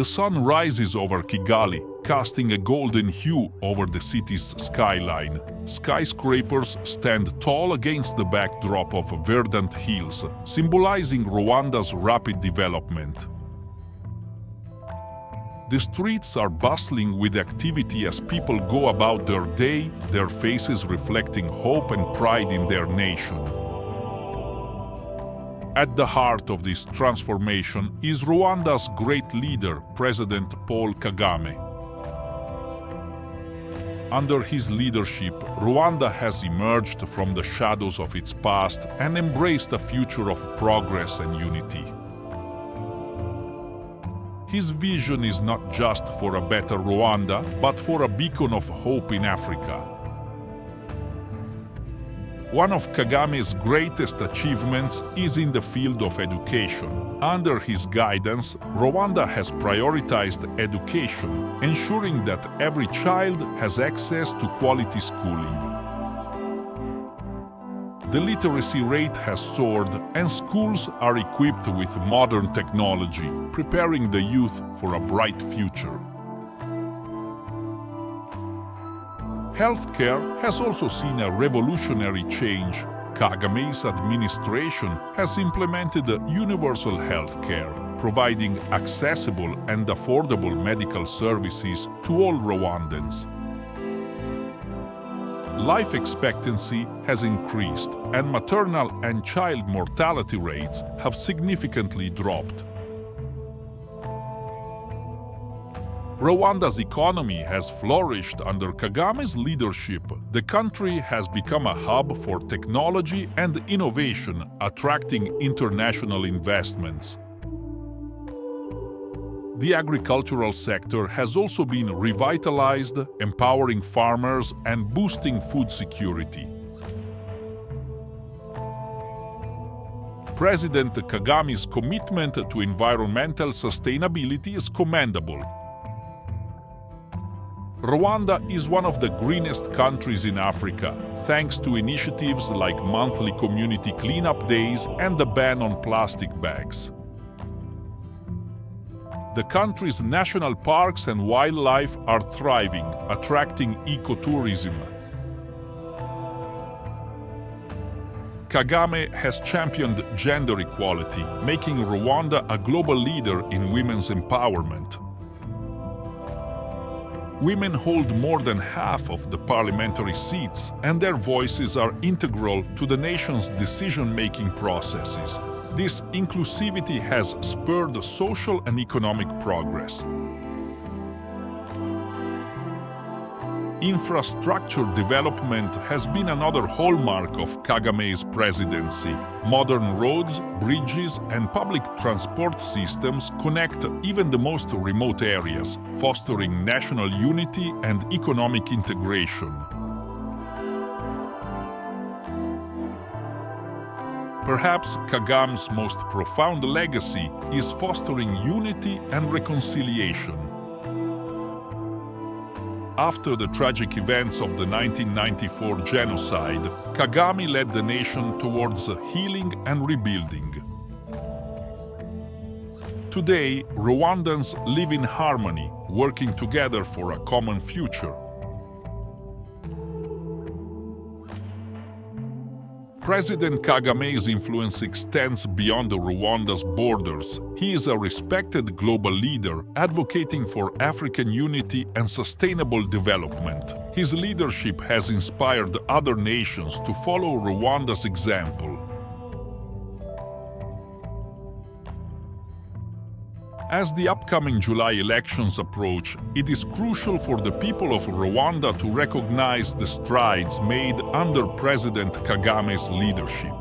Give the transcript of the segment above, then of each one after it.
The sun rises over Kigali, casting a golden hue over the city's skyline. Skyscrapers stand tall against the backdrop of verdant hills, symbolizing Rwanda's rapid development. The streets are bustling with activity as people go about their day, their faces reflecting hope and pride in their nation. At the heart of this transformation is Rwanda's great leader, President Paul Kagame. Under his leadership, Rwanda has emerged from the shadows of its past and embraced a future of progress and unity. His vision is not just for a better Rwanda, but for a beacon of hope in Africa. One of Kagame's greatest achievements is in the field of education. Under his guidance, Rwanda has prioritized education, ensuring that every child has access to quality schooling. The literacy rate has soared, and schools are equipped with modern technology, preparing the youth for a bright future. Healthcare has also seen a revolutionary change. Kagame's administration has implemented universal healthcare, providing accessible and affordable medical services to all Rwandans. Life expectancy has increased, and maternal and child mortality rates have significantly dropped. Rwanda's economy has flourished under Kagame's leadership. The country has become a hub for technology and innovation, attracting international investments. The agricultural sector has also been revitalized, empowering farmers and boosting food security. President Kagame's commitment to environmental sustainability is commendable. Rwanda is one of the greenest countries in Africa, thanks to initiatives like monthly community cleanup days and the ban on plastic bags. The country's national parks and wildlife are thriving, attracting ecotourism. Kagame has championed gender equality, making Rwanda a global leader in women's empowerment. Women hold more than half of the parliamentary seats, and their voices are integral to the nation's decision-making processes. This inclusivity has spurred social and economic progress. Infrastructure development has been another hallmark of Kagame's presidency. Modern roads, bridges, and public transport systems connect even the most remote areas, fostering national unity and economic integration. Perhaps Kagame's most profound legacy is fostering unity and reconciliation. After the tragic events of the 1994 genocide, Kagame led the nation towards healing and rebuilding. Today, Rwandans live in harmony, working together for a common future. President Kagame's influence extends beyond Rwanda's borders. He is a respected global leader, advocating for African unity and sustainable development. His leadership has inspired other nations to follow Rwanda's example. As the upcoming July elections approach, it is crucial for the people of Rwanda to recognize the strides made under President Kagame's leadership.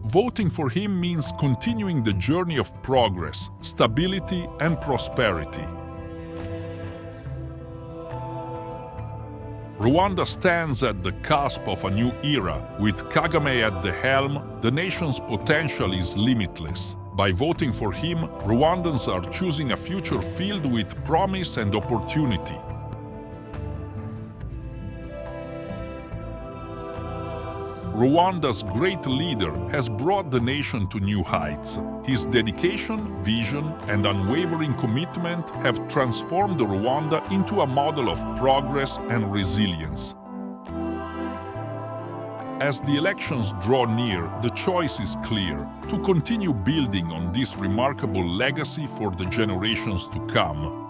Voting for him means continuing the journey of progress, stability, and prosperity. Rwanda stands at the cusp of a new era. With Kagame at the helm, the nation's potential is limitless. By voting for him, Rwandans are choosing a future filled with promise and opportunity. Rwanda's great leader has brought the nation to new heights. His dedication, vision, and unwavering commitment have transformed Rwanda into a model of progress and resilience. As the elections draw near, the choice is clear: to continue building on this remarkable legacy for the generations to come.